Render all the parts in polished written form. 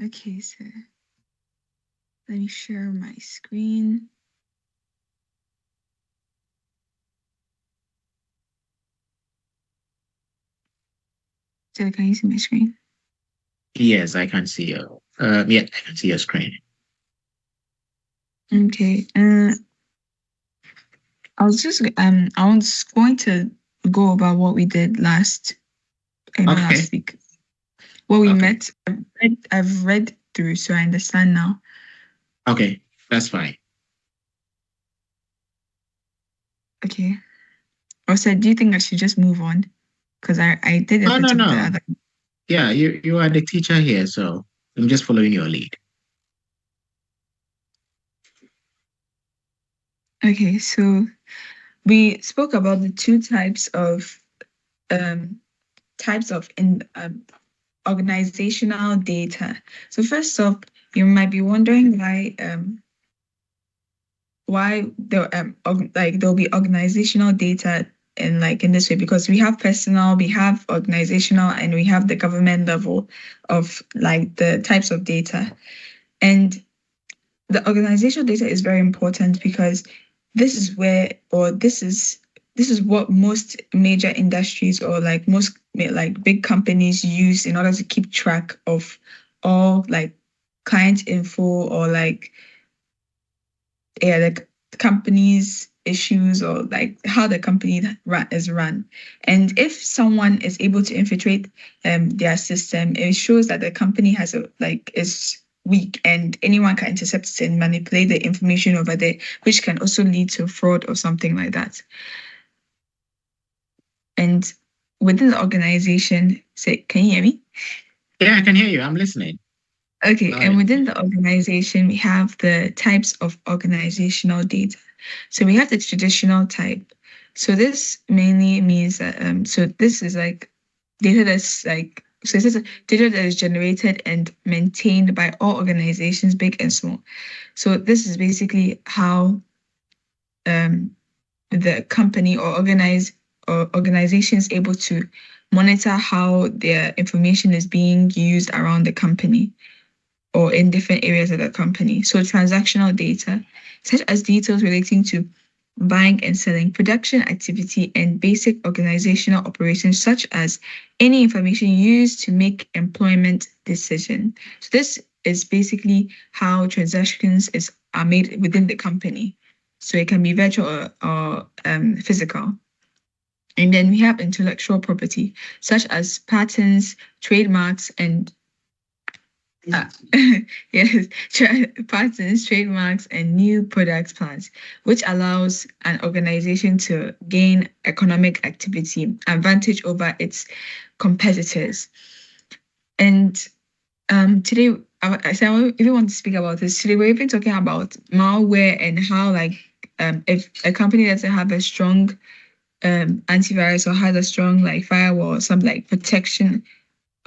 Okay, so let me share my screen. So can you see my screen? Yes, I can see your. Yeah, I can see your screen. Okay. I was going to go over what we did Okay. last week. What we Okay. met. I've read through, so I understand now. Okay. That's fine. Okay. Or said, do you think I should just move on? Because I did a Oh no bit of the no. other. Yeah, you are the teacher here, so I'm just following your lead. Okay, so we spoke about the two um types of organizational data. So first off, you might be wondering why there'll be organizational data in this way, because we have personal, we have organizational, and we have the government level of like the types of data. And the organizational data is very important because this is where, or this is what most major industries, or like most like big companies use in order to keep track of all like client info, or like like companies issues, or like how the company is run. And if someone is able to infiltrate their system, it shows that the company has a like is weak, and anyone can intercept it and manipulate the information over there, which can also lead to fraud or something like that. And within the organization, say, can you hear me? Yeah, I can hear you. I'm listening. Okay, Loud and and within clear. the organization, we have the types of organizational data. So we have the traditional type. So this mainly means that so this is like data that's like so this is data that is generated and maintained by all organizations, big and small. So this is basically how um the company or organization is able to monitor how their information is being used around the company or in different areas of the company. So transactional data, such as details relating to buying and selling, production activity, and basic organizational operations, such as any information used to make employment decision. So this is basically how are made within the company. So it can be virtual or physical. And then we have intellectual property, such as patents, trademarks, and uh, yes, patents, trademarks, and new product plans, which allows an organization to gain economic activity advantage over its competitors. And today, I even want to speak about this. Today, we're even talking about malware and how, like, if a company doesn't have a strong antivirus or has a strong like firewall or some like protection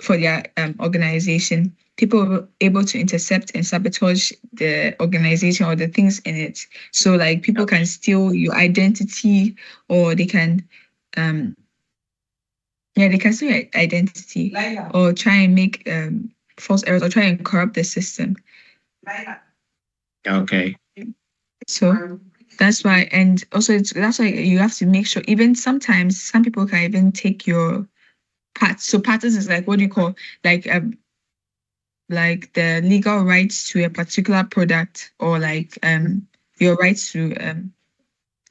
for their organization, people were able to intercept and sabotage the organization or the things in it. So like people can steal your identity, or they can um they can steal your identity, or try and make false errors, or try and corrupt the system. Okay. So that's why, and also that's why you have to make sure. Even sometimes, some people can even take your parts. So patents is like, what do you call, like like the legal rights to a particular product, or like your rights to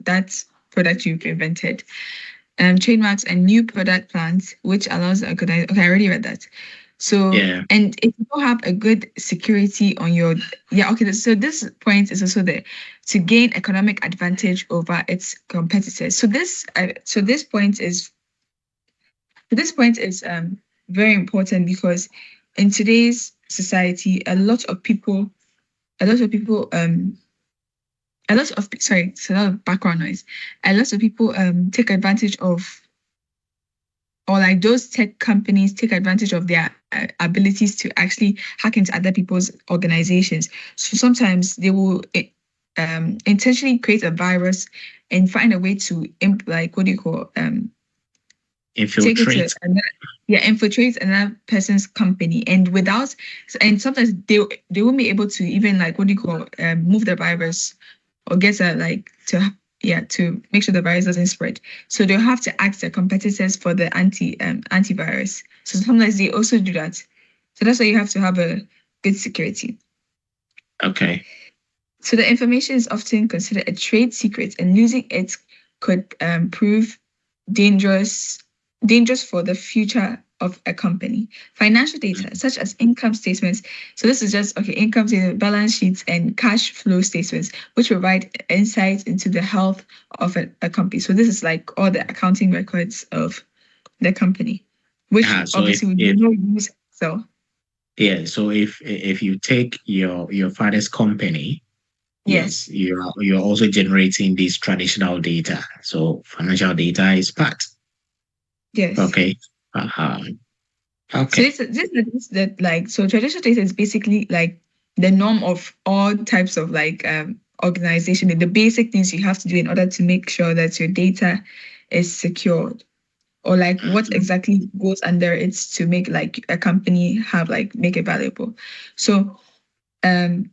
that product you've invented. Trademarks and new product plans, which allows okay, I already read that. So, Yeah. and if you don't have a good security on your, yeah, okay, so this point is also there to gain economic advantage over its competitors. So this point is very important, because in today's society, a lot of people a lot of sorry, it's a lot of background noise. A lot of people take advantage of, or like those tech companies take advantage of their abilities to actually hack into other people's organizations. So sometimes they will intentionally create a virus and find a way to like what do you call take it to Infiltrate. infiltrate another person's company, and sometimes they won't be able to even like, what do you call, move the virus or get a like to make sure the virus doesn't spread. So they'll have to ask their competitors for the antivirus. So sometimes they also do that. So that's why you have to have a good security. Okay. So the information is often considered a trade secret, and losing it could prove dangerous for the future of a company. Financial data, such as income statements. So this is just, income statement, balance sheets, and cash flow statements, which provide insight into the health of a company. So this is like all the accounting records of the company, which So obviously would be no use. So so if you take your father's company, yes, you're also generating this traditional data. So financial data is part. Yes. Okay. Okay. So this that like, so traditional data is basically like the norm of all types of like organization, the basic things you have to do in order to make sure that your data is secured, or like what exactly goes under it to make like a company have like make it valuable. So and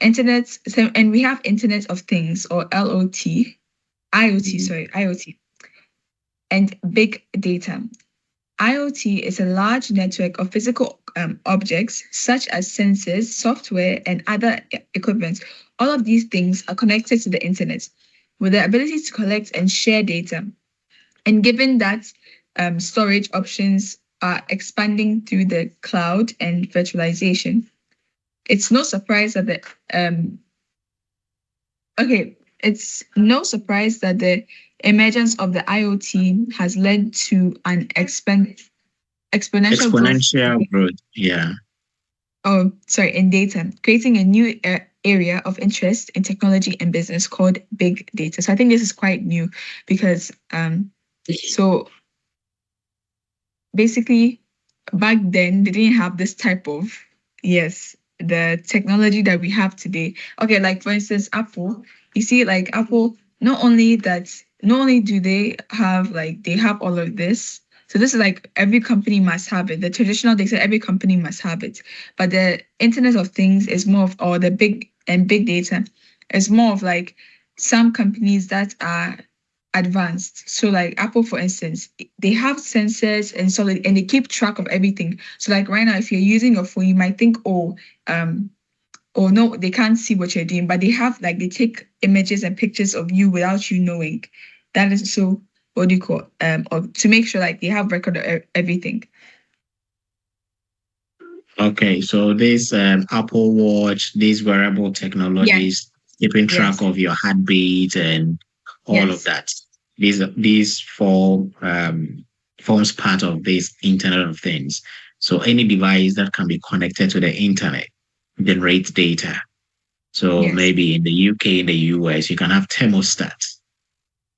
we have Internet of Things, or IoT, and big data. IoT is a large network of physical objects such as sensors, software, and other equipment. All of these things are connected to the internet with the ability to collect and share data. And given that storage options are expanding through the cloud and virtualization, it's no surprise that it's no surprise that the emergence of the IoT has led to an exponential growth. Yeah. In data, creating a new area of interest in technology and business called big data. So I think this is quite new because so basically back then they didn't have this type of the technology that we have today. Okay, like for instance, Apple. You see, like Apple, not only do they have all of this. So this is like every company must have it. The traditional data, every company must have it. But the Internet of Things is more of, or the big data is more of like some companies that are advanced. So like Apple, for instance, they have sensors and solid, and they keep track of everything. So like right now, if you're using your phone, you might think, oh no, they can't see what you're doing, but they take images and pictures of you without you knowing. That is so, what do you call, or to make sure like they have record of everything. Okay, so this Apple Watch, these wearable technologies, keeping track of your heartbeat and all of that. These forms part of this Internet of Things. So any device that can be connected to the internet generates data. So maybe in the UK, in the US, you can have thermostats.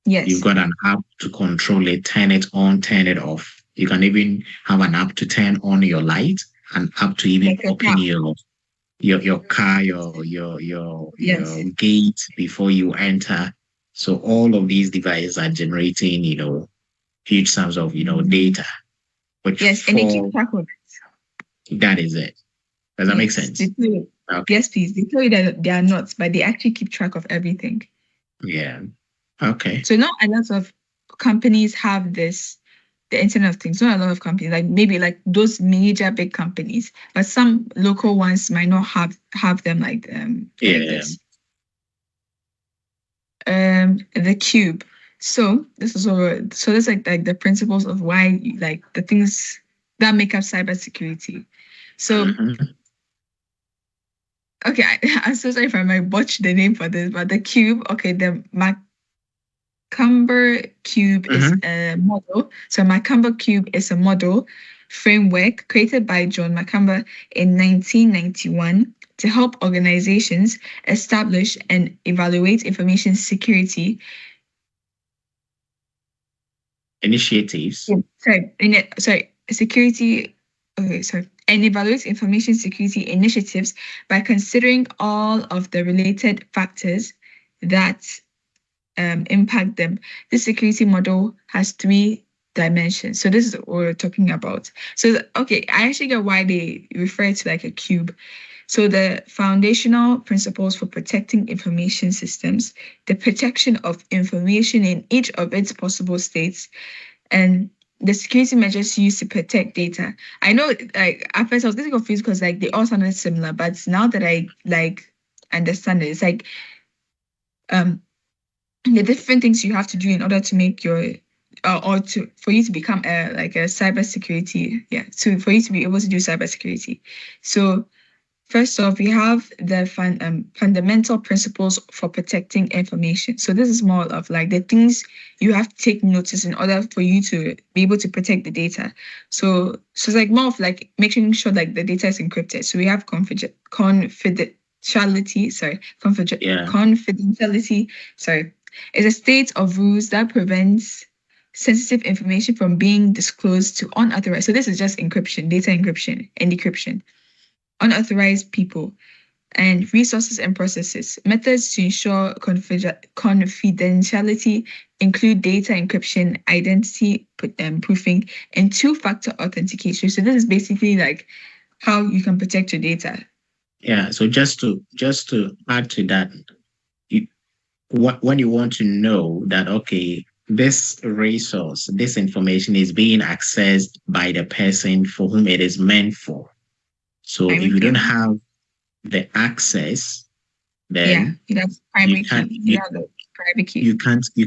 Yes. You've got an app to control it, turn it on, turn it off. You can even have an app to turn on your light, and app to even open your car, your gate before you enter. So all of these devices are generating, huge sums of, data. And they keep track of it. That is it. Does that make sense? Okay. Yes, please. They tell you that they are not, but they actually keep track of everything. Yeah. Okay. So not a lot of companies have this, the Internet of Things. Not a lot of companies, like maybe like those major big companies, but some local ones might not have them like this. The cube. So this is like the principles of why like the things that make up cybersecurity. So okay, I'm so sorry if I might botch the name for this, but the cube, the Macumber cube is a model. So Macumber cube is a model framework created by John Macumber in 1991 to help organizations establish and evaluate information security initiatives. And evaluate information security initiatives by considering all of the related factors that impact them. This security model has three dimensions. So this is what we're talking about. So, okay, I actually get why they refer to like a cube. So the foundational principles for protecting information systems, the protection of information in each of its possible states, and the security measures used to protect data. I know, like at first I was getting confused because like they all sounded similar, but now that I like understand it, it's like the different things you have to do in order to make your or to for you to become a like a cybersecurity, so for you to be able to do cybersecurity. So first off, we have the fundamental principles for protecting information. So this is more of like the things you have to take notice in order for you to be able to protect the data. So it's like more of like making sure like the data is encrypted. So we have confidentiality. Confidentiality. Sorry, is a state of rules that prevents sensitive information from being disclosed to unauthorized. So this is just encryption, data encryption, and decryption. Unauthorized people and resources and processes. Methods to ensure confidentiality include data encryption, identity proofing, and two-factor authentication. So this is basically like how you can protect your data. Yeah. So just to add to that, when you want to know that, okay, this resource, this information is being accessed by the person for whom it is meant for. So if you don't have the access, then you have primary key. You have the private key. You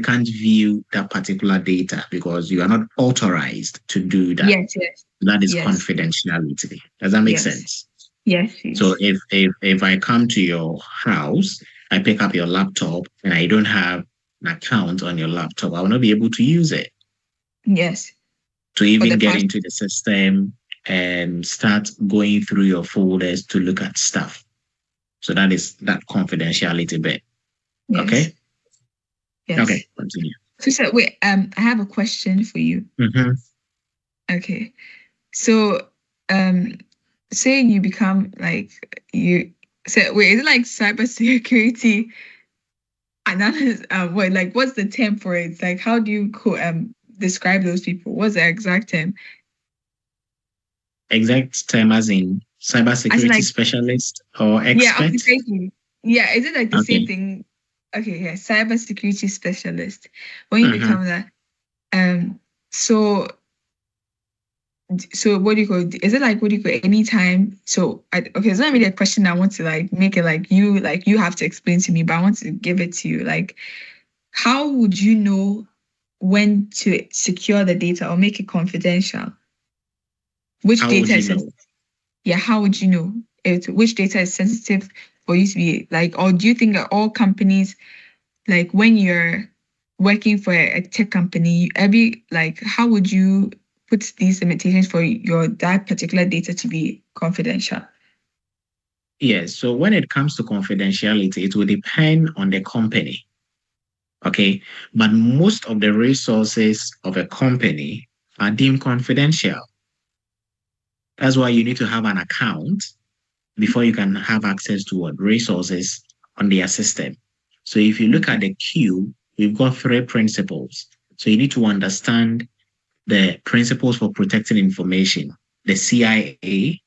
can't view that particular data because you are not authorized to do that. Yes. That is confidentiality. Does that make sense? Yes. So if I come to your house, I pick up your laptop and I don't have an account on your laptop, I will not be able to use it. Yes. To even get into the system and start going through your folders to look at stuff. So that is that confidentiality bit. Yes. Okay? Yes. Okay, continue. So wait, I have a question for you. Mm-hmm. Okay. So say you become like is it like cybersecurity analyst? What's the term for it? Like how do you describe those people? What's the exact term? Exact term as in cybersecurity specialist or expert? Yeah, is it like the same thing? Okay, yeah, cybersecurity specialist. When you become that, so what do you call? Is it like what do you call anytime? So it's not really a question I want to like make it like you have to explain to me, but I want to give it to you. Like, how would you know when to secure the data or make it confidential? Which data is sensitive? Yeah, how would you know which data is sensitive for you to be like, or do you think that all companies, like when you're working for a tech company, how would you put these limitations for that particular data to be confidential? Yes, so when it comes to confidentiality, it will depend on the company. Okay, but most of the resources of a company are deemed confidential. That's why you need to have an account before you can have access to what resources on their system. So if you look at the queue, we've got 3 principles. So you need to understand the principles for protecting information, the CIA,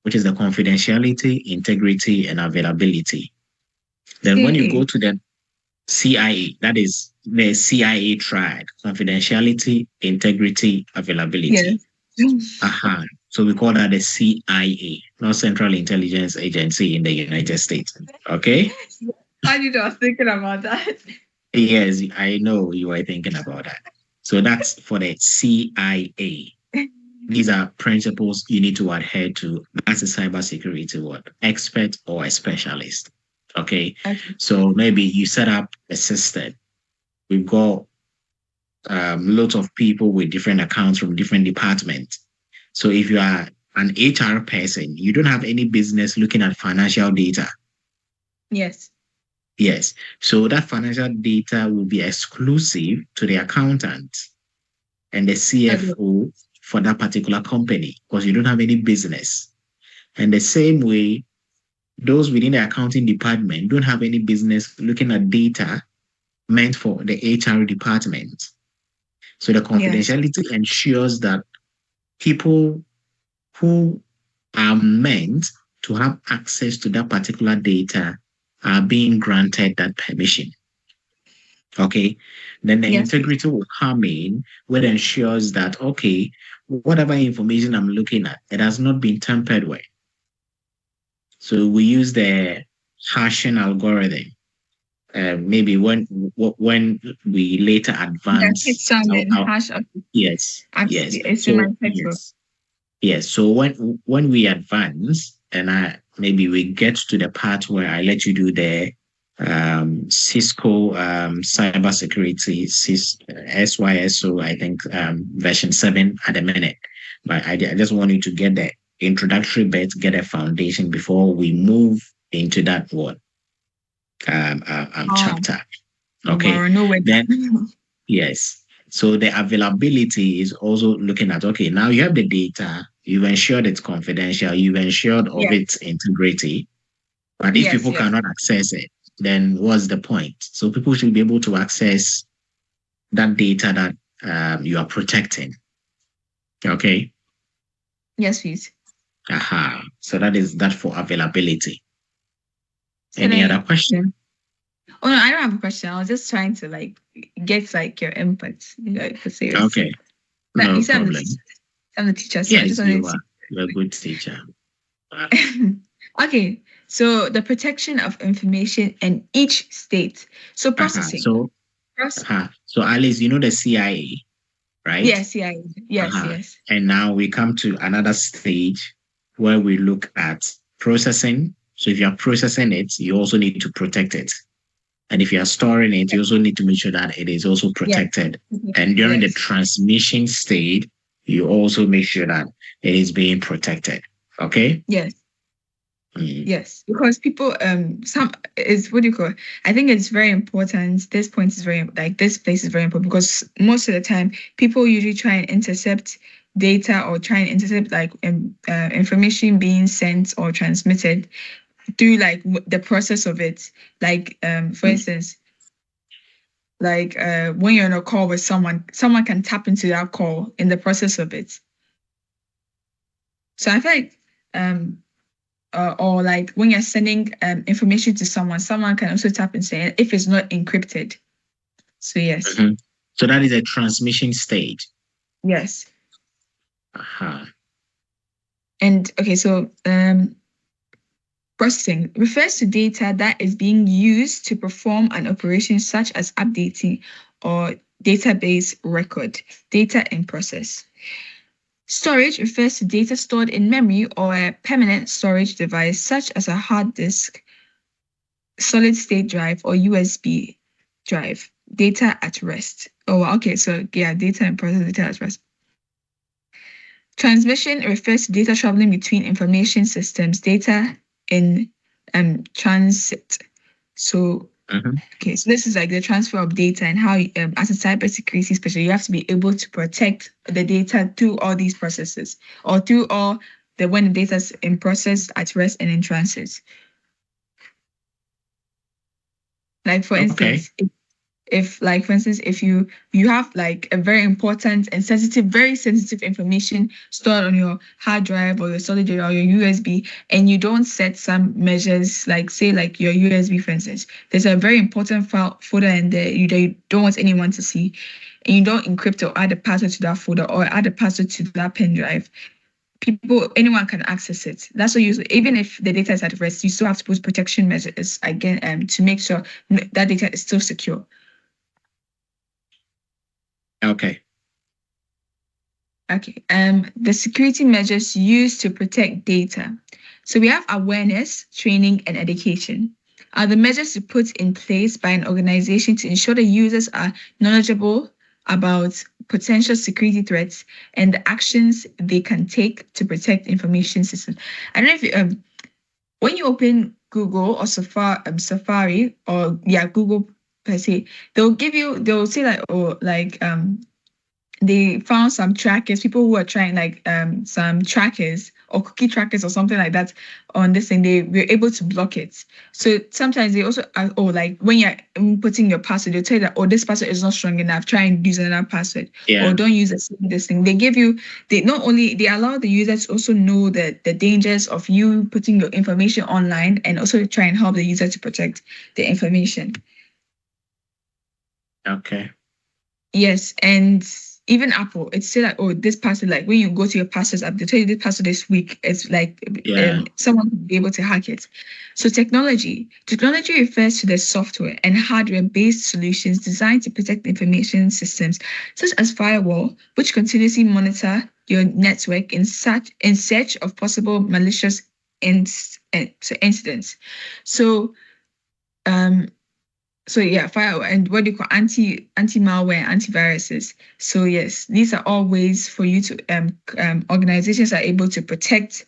which is the confidentiality, integrity, and availability. Then when you go to the CIA, that is the CIA triad, confidentiality, integrity, availability. Yes. So we call that the CIA, not Central Intelligence Agency in the United States. Okay? I was thinking about that. Yes, I know you were thinking about that. So that's for the CIA. These are principles you need to adhere to. That's a cybersecurity word, expert or a specialist. Okay? So maybe you set up a system. We've got lots of people with different accounts from different departments. So if you are an HR person, you don't have any business looking at financial data. Yes. Yes. So that financial data will be exclusive to the accountant and the CFO for that particular company because you don't have any business. And the same way, those within the accounting department don't have any business looking at data meant for the HR department. So the confidentiality ensures that people who are meant to have access to that particular data are being granted that permission. Okay. Then the integrity will come in, which ensures that, okay, whatever information I'm looking at, it has not been tampered with. So we use the hashing algorithm. Maybe when we later advance. Yes. So when we advance, and maybe we get to the part where I let you do the Cisco cybersecurity SYSO, I think version 7 at the minute. But I just want you to get the introductory bit, get a foundation before we move into that one chapter. Okay. Then yes. So the availability is also looking at, okay, now you have the data, you've ensured it's confidential, you've ensured of its integrity. But if people cannot access it, then what's the point? So people should be able to access that data that you are protecting. Okay? Yes, please. So that is that for availability. Any other question? Oh no, I don't have a question. I was just trying to get your input. Okay. No problem. I'm the teacher. So yes, you're a good teacher. Okay. So the protection of information in each state. So processing. So Alice, you know the CIA, right? Yes, CIA. Yes. And now we come to another stage where we look at processing. So if you are processing it, you also need to protect it. And if you are storing it, you also need to make sure that it is also protected. And during the transmission stage, you also make sure that it is being protected. Okay? Yes. Yes, because people I think it's very important. This point is this place is very important because most of the time people usually try and intercept data or try and intercept information being sent or transmitted through the process of it. For instance, when you're on a call with someone can tap into that call in the process of it. So I feel or when you're sending information to someone can also tap into it if it's not encrypted. So yes. So that is a transmission stage. Yes. And okay, so processing refers to data that is being used to perform an operation such as updating or database record, data in process. Storage refers to data stored in memory or a permanent storage device such as a hard disk, solid-state drive, or USB drive. Data at rest. Data in process, data at rest. Transmission refers to data traveling between information systems, data in transit. So, okay, so this is the transfer of data and how, as a cybersecurity specialist, you have to be able to protect the data through all these processes or through all when the data is in process, at rest, and in transit. For instance, if you have a very important and very sensitive information stored on your hard drive or your solid drive or your USB, and you don't set some measures, your USB, for instance, there's a very important folder in there you don't want anyone to see, and you don't encrypt or add a password to that folder or add a password to that pen drive, anyone can access it. That's what even if the data is at rest, you still have to put protection measures again to make sure that data is still secure. Okay. The security measures used to protect data. So we have awareness, training, and education. Are the measures to put in place by an organization to ensure the users are knowledgeable about potential security threats and the actions they can take to protect information systems. I don't know if when you open Google or Safari or Google per se, they'll say they found some trackers, people who are trying some trackers or cookie trackers or something like that on this thing, we're able to block it. So sometimes they also like when you're inputting your password, they'll tell you that this password is not strong enough. Try and use another password, or don't use this thing. They allow the user to also know the dangers of you putting your information online, and also try and help the user to protect the information. Okay. Yes, and even Apple, it's still like, this password, like when you go to your passwords app, they tell you this password is weak. It's like someone will be able to hack it. So technology refers to the software and hardware-based solutions designed to protect information systems, such as firewall, which continuously monitor your network in search of possible malicious incidents. So firewall, and what do you call anti-malware, antiviruses. So yes, these are all ways for you to organizations are able to protect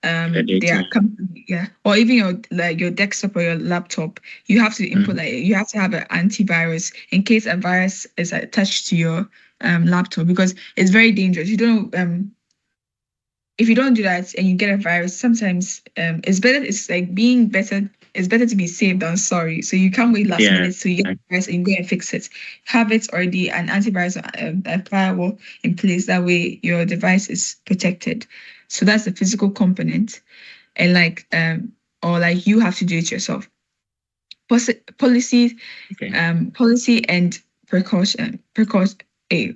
their company, or even your desktop or your laptop. You have to input you have to have an antivirus in case a virus is attached to your laptop, because it's very dangerous. You don't if you don't do that and you get a virus, sometimes it's better to be safe than sorry. So you can't wait last minute so you get a virus and you go and fix it. Have it already, an antivirus, a firewall in place. That way your device is protected. So that's the physical component, and you have to do it yourself. Policy and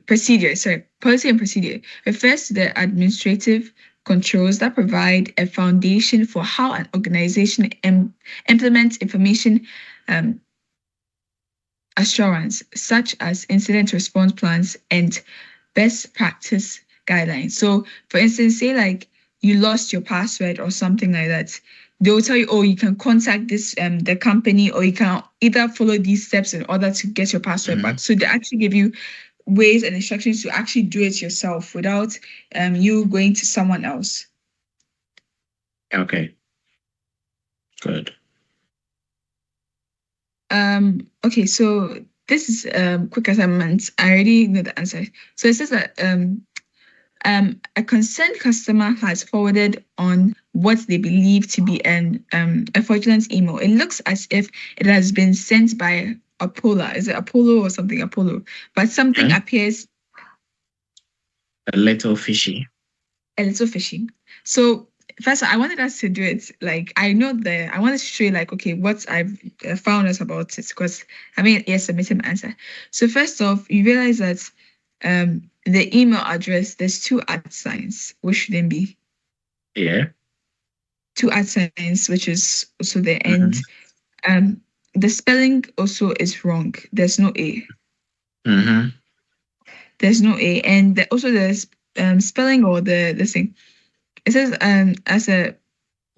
procedure. Sorry, policy and procedure refers to the administrative controls that provide a foundation for how an organization implements information assurance, such as incident response plans and best practice guidelines. So, for instance, say like you lost your password or something like that, they will tell you, you can contact this the company, or you can either follow these steps in order to get your password back. So they actually give you ways and instructions to actually do it yourself without you going to someone else. Okay. Good. Okay, so this is quick assignment. I already know the answer. So it says that a concerned customer has forwarded on what they believe to be a fraudulent email. It looks as if it has been sent by Apollo. Is it Apollo or something? Apollo. But something appears a little fishy. So first, I wanted us to do it I wanted to show you what I've found out about it, because submitted my answer. So first off, you realize that the email address, there's 2 @signs, which shouldn't be. Yeah. 2 @signs, which is also the end. The spelling also is wrong. There's no A. There's no A, and also there's spelling or the thing. It says as a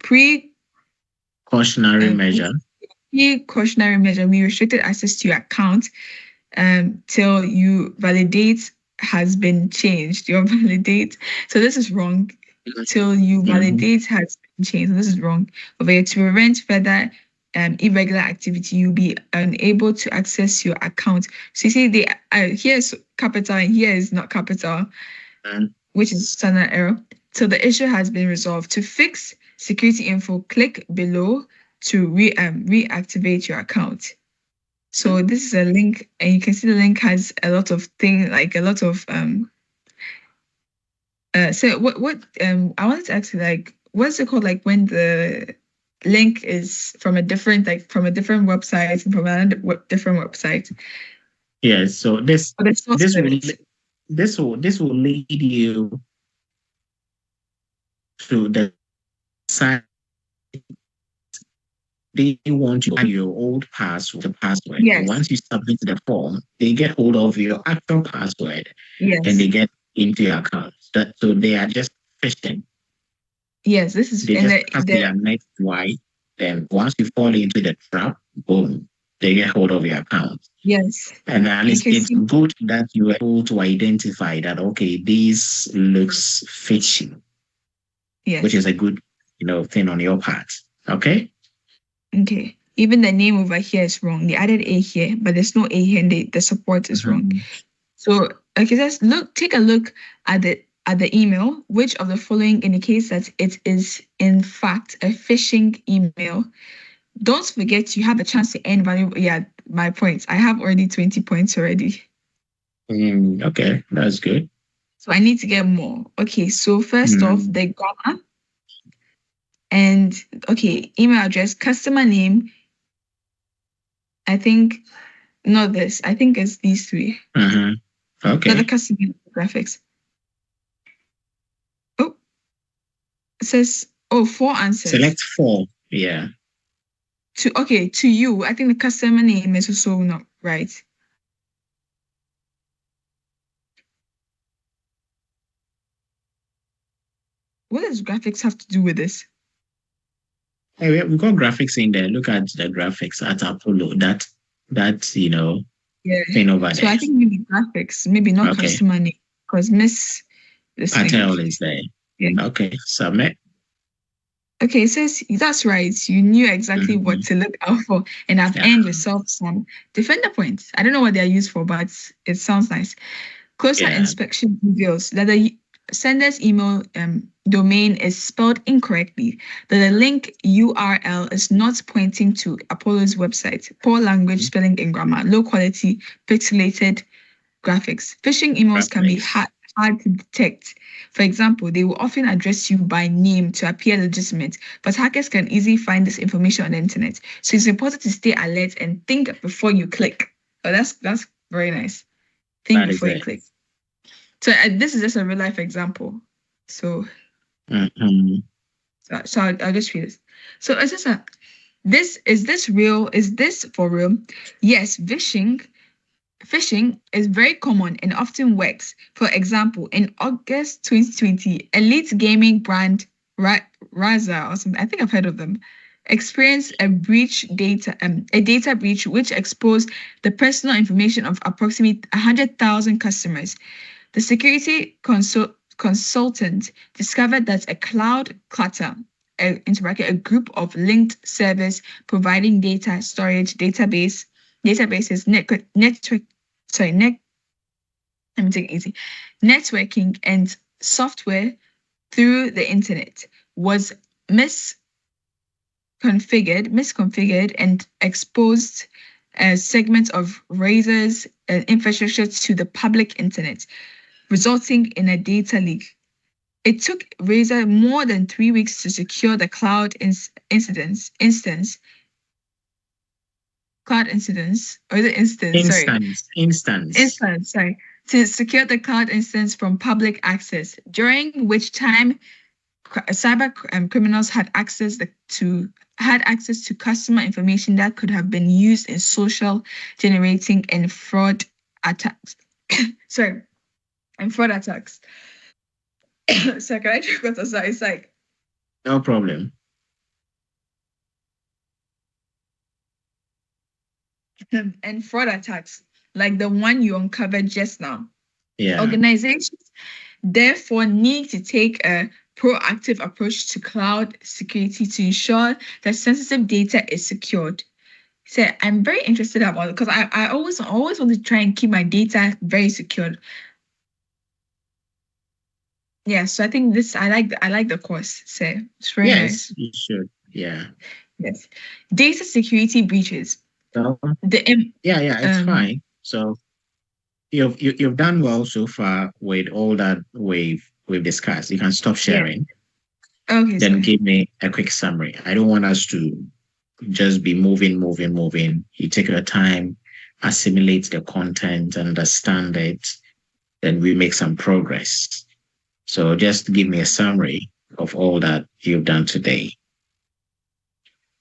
precautionary measure. Precautionary measure, we restricted access to your account till you validate has been changed. Your validate. So this is wrong. Till you validate has been changed. So this is wrong. Over to prevent further irregular activity, you'll be unable to access your account. So you see, here is capital and here is not capital, which is standard error. So the issue has been resolved. To fix security info, click below to reactivate your account. So this is a link, and you can see the link has a lot of things, a lot of so what I wanted to ask you, what's it called, when the link is from a different website and from another different website? Yes. So this will lead you to the site. They want you to your old password. Yes. Once you submit the form, they get hold of your actual password. Yes. And they get into your account. So they are just phishing. Yes, this is their next why. Then once you fall into the trap, boom, they get hold of your account. Yes. And at least it's good that you are able to identify that, okay, this looks fishy. Yes. Which is a good, thing on your part. Okay? Okay. Even the name over here is wrong. They added A here, but there's no A here, and the support is wrong. So, let's take a look at at the email, which of the following indicates that it is in fact a phishing email? Don't forget you have a chance to earn valuable. Yeah, my points. I have already 20 points already. Okay, that's good. So I need to get more. Okay, so first off, the grammar. And okay, email address, customer name. I think not this. I think it's these three. Okay. Not the customer graphics. Oh, it says 4 answers. Select 4. Yeah. To you, I think the customer name is also not right. What does graphics have to do with this? Hey, we've got graphics in there. Look at the graphics at Apollo. That's thing over there. So I think maybe graphics, maybe not customer name, because Miss Patel is there. Yeah. Okay, submit. Okay, it says that's right. You knew exactly what to look out for, and I've earned yourself some defender points. I don't know what they're used for, but it sounds nice. Closer inspection reveals that the sender's email domain is spelled incorrectly, that the link URL is not pointing to Apollo's website, poor language, spelling and grammar, low quality, pixelated graphics. Phishing emails can be hard to detect. For example, they will often address you by name to appear legitimate, but hackers can easily find this information on the internet. So it's important to stay alert and think before you click. Oh, that's very nice. Think before you click. So this is just a real life example. So, so I'll just read this. So it's just is this real? Is this for real? Yes, Phishing is very common and often works. For example, in August 2020, elite gaming brand Raza or something, I think I've heard of them, experienced a data breach which exposed the personal information of approximately 100,000 customers. The security consultant discovered that a cloud clutter, a group of linked servers providing data storage, databases, networking and software through the internet was misconfigured and exposed segments of Razer's infrastructure to the public internet, resulting in a data leak. It took Razer more than 3 weeks to secure the cloud instance, to secure the cloud instance from public access, during which time cyber criminals had access to customer information that could have been used in social generating and fraud attacks. So can I just go to it's like no problem. And fraud attacks like the one you uncovered just now. Yeah. Organizations therefore need to take a proactive approach to cloud security to ensure that sensitive data is secured. So I'm very interested about it because I always want to try and keep my data very secured. Yeah, so I think I like the course. So it's very nice. You should. Yeah. Yes. Data security breaches. So, it's fine. So you've done well so far with all that we've discussed. You can stop sharing. Yeah. Okay. Then give me a quick summary. I don't want us to just be moving. You take your time, assimilate the content, understand it, then we make some progress. So just give me a summary of all that you've done today.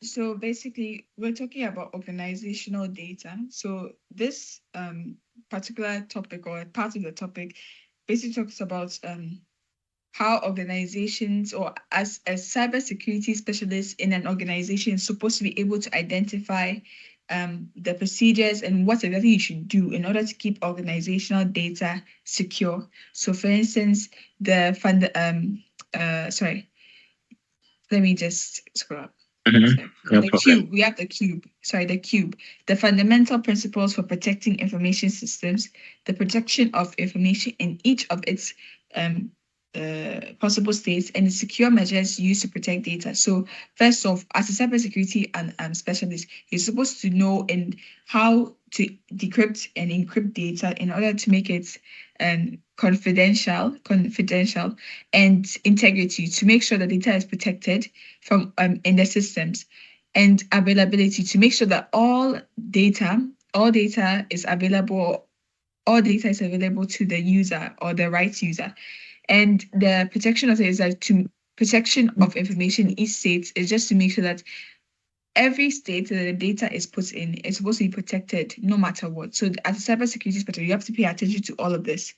So basically, we're talking about organizational data. So this particular topic or part of the topic basically talks about how organizations, or as a cybersecurity specialist in an organization, is supposed to be able to identify the procedures and what exactly you should do in order to keep organizational data secure. So, for instance, let me just scroll up. The cube. We have the cube. The cube. The fundamental principles for protecting information systems, the protection of information in each of its possible states and the secure measures used to protect data. So first off, as a cybersecurity and specialist, you're supposed to know and how to decrypt and encrypt data in order to make it confidential, and integrity to make sure the data is protected from in the systems, and availability to make sure that all data is available. All data is available to the user or the right user. And the protection of it is that protection of information in each state is just to make sure that every state that the data is put in is supposed to be protected no matter what. So as a cybersecurity specialist, you have to pay attention to all of this.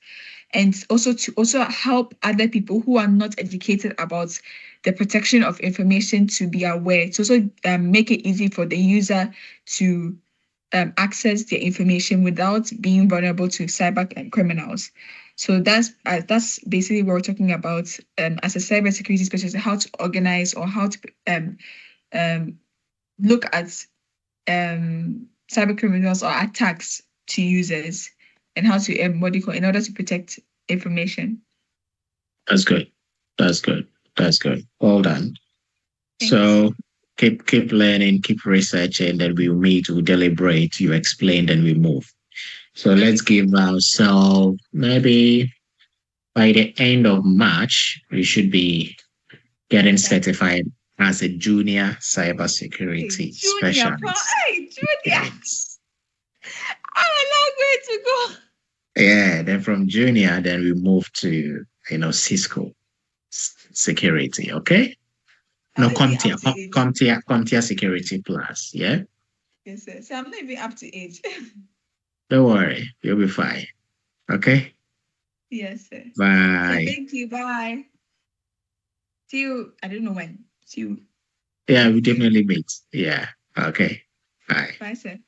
And also to help other people who are not educated about the protection of information to be aware. To also make it easy for the user to access the information without being vulnerable to cyber criminals. So that's basically what we're talking about as a cybersecurity specialist, how to organize or how to look at cyber criminals or attacks to users, and how to in order to protect information. That's good. Well done. Thanks. So keep learning, keep researching, then we'll meet, we'll deliberate, you explain, then we move. So let's give ourselves maybe by the end of March, we should be getting certified as a junior cybersecurity specialist. Hey, junior! I'm a long way to go. Yeah, then from junior, then we move to Cisco security. Okay. No, CompTIA Security Plus, yeah? Yes, sir. So I'm not even up to age. Don't worry, you'll be fine. Okay? Yes, sir. Bye. So thank you, bye. See you, I don't know when. See you. Yeah, we definitely meet. Yeah, okay. Bye. Bye, sir.